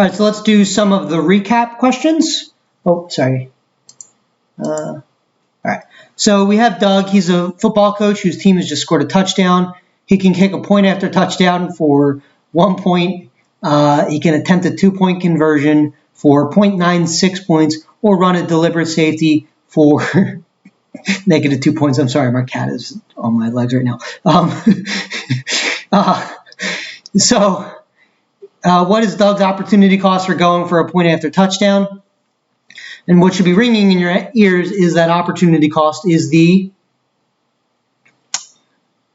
All right, so let's do some of the recap questions. Oh, sorry. All right, so we have Doug. He's a football coach whose team has just scored a touchdown. He can kick a point after touchdown for 1 point. He can attempt a 2-point conversion for 0.96 points or run a deliberate safety for negative 2 points. I'm sorry, my cat is on my legs right now. What is Doug's opportunity cost for going for a point after touchdown? And what should be ringing in your ears is that opportunity cost is the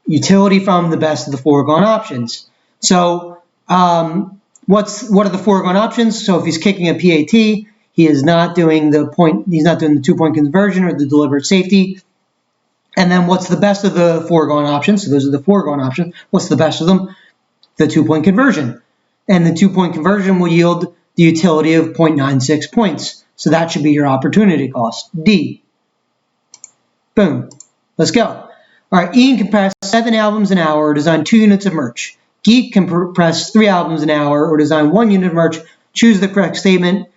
utility from the best of the foregone options. So what are the foregone options? So if he's kicking a PAT, he is not doing the 2-point conversion or the deliberate safety. And then what's the best of the foregone options? So those are the foregone options. What's the best of them? The 2-point conversion. And the 2-point conversion will yield the utility of 0.96 points. So that should be your opportunity cost, D. Boom. Let's go. All right, Ian can press 7 albums an hour or design 2 units of merch. Geek can press 3 albums an hour or design 1 unit of merch. Choose the correct statement.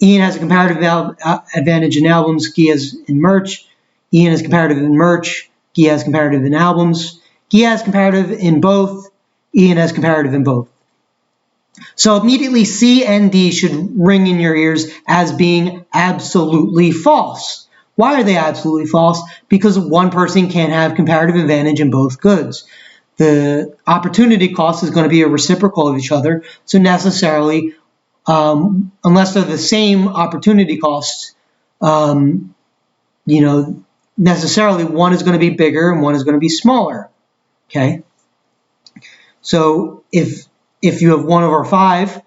Ian has a comparative advantage in albums. Geek has in merch. Ian has comparative in merch. Geek has comparative in albums. Geek has comparative in both. Ian has comparative in both. So immediately C and D should ring in your ears as being absolutely false. Why are they absolutely false? Because one person can't have comparative advantage in both goods. The opportunity cost is going to be a reciprocal of each other. So necessarily, unless they're the same opportunity costs, necessarily one is going to be bigger and one is going to be smaller. Okay. So if you have 1/5,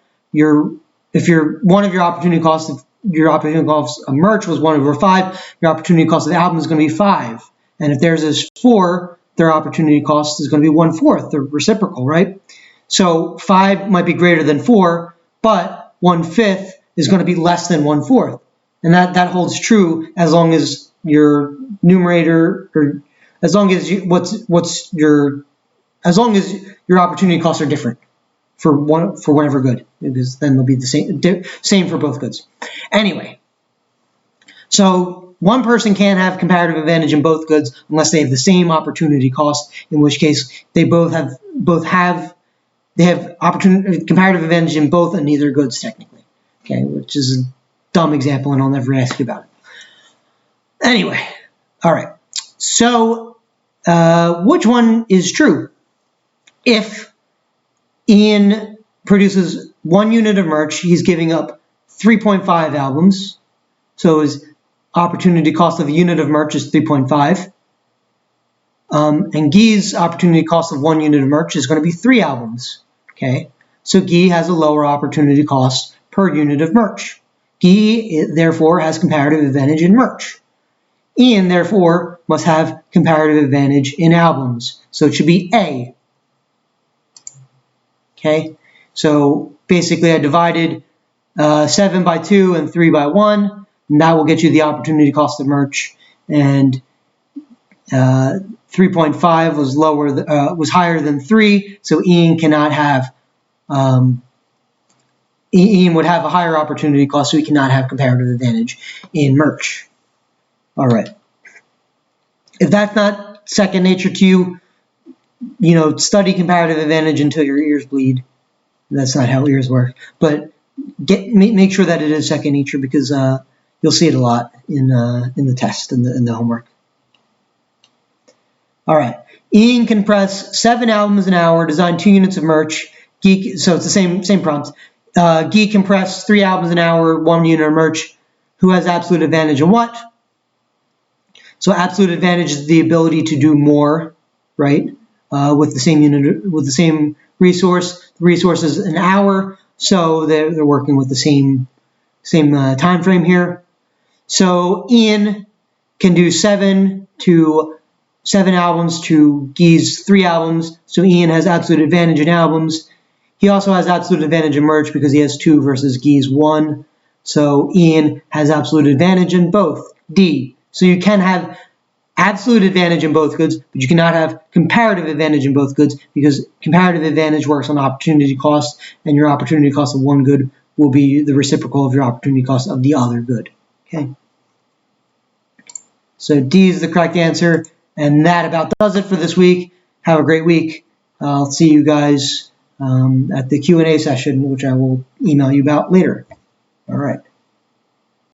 if one of your opportunity costs of merch was 1/5, your opportunity cost of the album is going to be 5. And if theirs is 4, their opportunity cost is going to be 1/4. They're reciprocal, right? So 5 might be greater than 4, but 1/5 is going to be less than 1/4. And that holds true as long as your numerator, or as long as your opportunity costs are different for whatever good, because then they'll be the same for both goods. Anyway, so one person can't have comparative advantage in both goods unless they have the same opportunity cost, in which case they have comparative advantage in both and neither goods technically. Okay, which is a dumb example and I'll never ask you about it. Anyway, all right. So which one is true? If Ian produces 1 unit of merch, he's giving up 3.5 albums. So his opportunity cost of a unit of merch is 3.5. And Guy's opportunity cost of 1 unit of merch is going to be 3 albums. Okay, so Guy has a lower opportunity cost per unit of merch. Guy, therefore, has comparative advantage in merch. Ian, therefore, must have comparative advantage in albums. So it should be A. Okay, so basically I divided 7 by 2 and 3 by 1, and that will get you the opportunity cost of merch. And 3.5 was higher than 3, so Ian cannot have. Ian would have a higher opportunity cost, so he cannot have comparative advantage in merch. All right. If that's not second nature to you, study comparative advantage until your ears bleed. That's not how ears work. But make sure that it is second nature, because you'll see it a lot in the test and in the homework. All right. Ian can press 7 albums an hour, design 2 units of merch. So it's the same prompts. Geek can press 3 albums an hour, 1 unit of merch. Who has absolute advantage in what? So absolute advantage is the ability to do more, right? With the same unit, with the same resource. The resource is an hour, so they're working with the same time frame here. So Ian can do 7 albums to Guy's 3 albums. So Ian has absolute advantage in albums. He also has absolute advantage in merch because he has 2 versus Guy's 1. So Ian has absolute advantage in both. D. So you can have absolute advantage in both goods, but you cannot have comparative advantage in both goods, because comparative advantage works on opportunity cost, and your opportunity cost of one good will be the reciprocal of your opportunity cost of the other good. Okay. So D is the correct answer, and that about does it for this week. Have a great week. I'll see you guys at the Q&A session, which I will email you about later. All right.